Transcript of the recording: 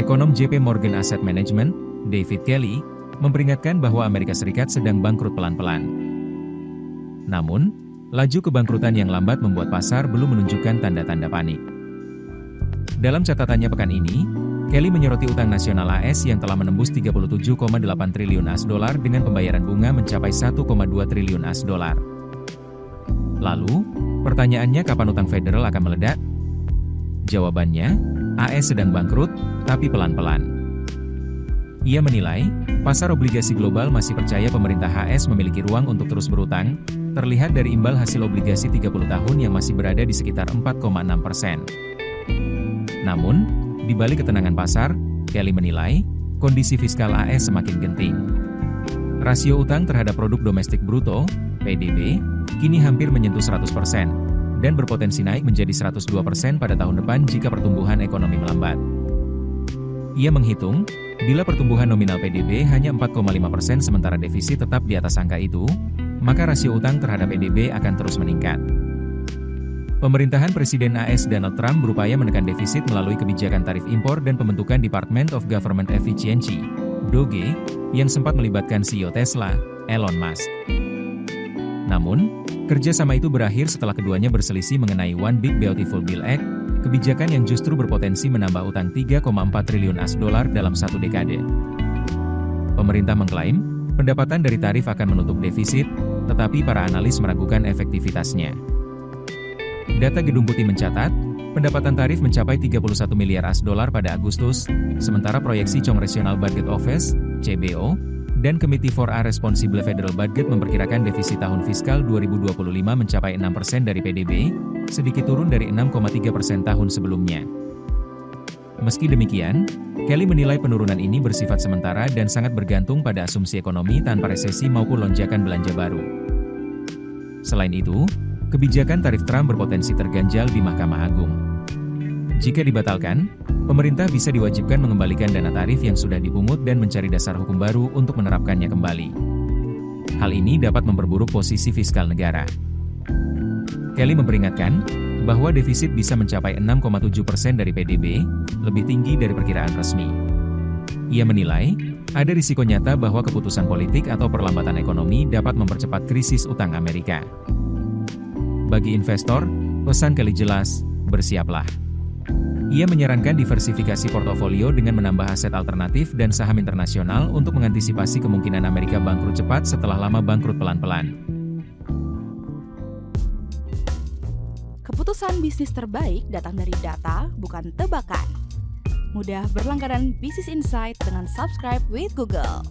Ekonom JP Morgan Asset Management, David Kelly, memperingatkan bahwa Amerika Serikat sedang bangkrut pelan-pelan. Namun, laju kebangkrutan yang lambat membuat pasar belum menunjukkan tanda-tanda panik. Dalam catatannya pekan ini, Kelly menyoroti utang nasional AS yang telah menembus 37,8 triliun AS dolar dengan pembayaran bunga mencapai 1,2 triliun AS dolar. Lalu, pertanyaannya kapan utang federal akan meledak? Jawabannya, AS sedang bangkrut, tapi pelan-pelan. Ia menilai, pasar obligasi global masih percaya pemerintah AS memiliki ruang untuk terus berutang, terlihat dari imbal hasil obligasi 30 tahun yang masih berada di sekitar 4,6%. Namun, di balik ketenangan pasar, Kelly menilai, kondisi fiskal AS semakin genting. Rasio utang terhadap produk domestik bruto, PDB, kini hampir menyentuh 100%, dan berpotensi naik menjadi 102% pada tahun depan jika pertumbuhan ekonomi melambat. Ia menghitung, bila pertumbuhan nominal PDB hanya 4,5% sementara defisit tetap di atas angka itu, maka rasio utang terhadap PDB akan terus meningkat. Pemerintahan Presiden AS Donald Trump berupaya menekan defisit melalui kebijakan tarif impor dan pembentukan Department of Government Efficiency, DOGE, yang sempat melibatkan CEO Tesla, Elon Musk. Namun, kerjasama itu berakhir setelah keduanya berselisih mengenai One Big Beautiful Bill Act, kebijakan yang justru berpotensi menambah utang 3,4 triliun AS dolar dalam satu dekade. Pemerintah mengklaim, pendapatan dari tarif akan menutup defisit, tetapi para analis meragukan efektivitasnya. Data Gedung Putih mencatat, pendapatan tarif mencapai 31 miliar AS dolar pada Agustus, sementara proyeksi Congressional Budget Office, CBO, dan Committee for a Responsible Federal Budget memperkirakan defisit tahun fiskal 2025 mencapai 6% dari PDB, sedikit turun dari 6,3% tahun sebelumnya. Meski demikian, Kelly menilai penurunan ini bersifat sementara dan sangat bergantung pada asumsi ekonomi tanpa resesi maupun lonjakan belanja baru. Selain itu, kebijakan tarif Trump berpotensi terganjal di Mahkamah Agung. Jika dibatalkan, pemerintah bisa diwajibkan mengembalikan dana tarif yang sudah dipungut dan mencari dasar hukum baru untuk menerapkannya kembali. Hal ini dapat memperburuk posisi fiskal negara. Kelly memperingatkan bahwa defisit bisa mencapai 6,7% dari PDB, lebih tinggi dari perkiraan resmi. Ia menilai, ada risiko nyata bahwa keputusan politik atau perlambatan ekonomi dapat mempercepat krisis utang Amerika. Bagi investor, pesan Kelly jelas, bersiaplah. Ia menyarankan diversifikasi portofolio dengan menambah aset alternatif dan saham internasional untuk mengantisipasi kemungkinan Amerika bangkrut cepat setelah lama bangkrut pelan-pelan. Keputusan bisnis terbaik datang dari data, bukan tebakan. Mudah berlangganan Business Insight dengan subscribe with Google.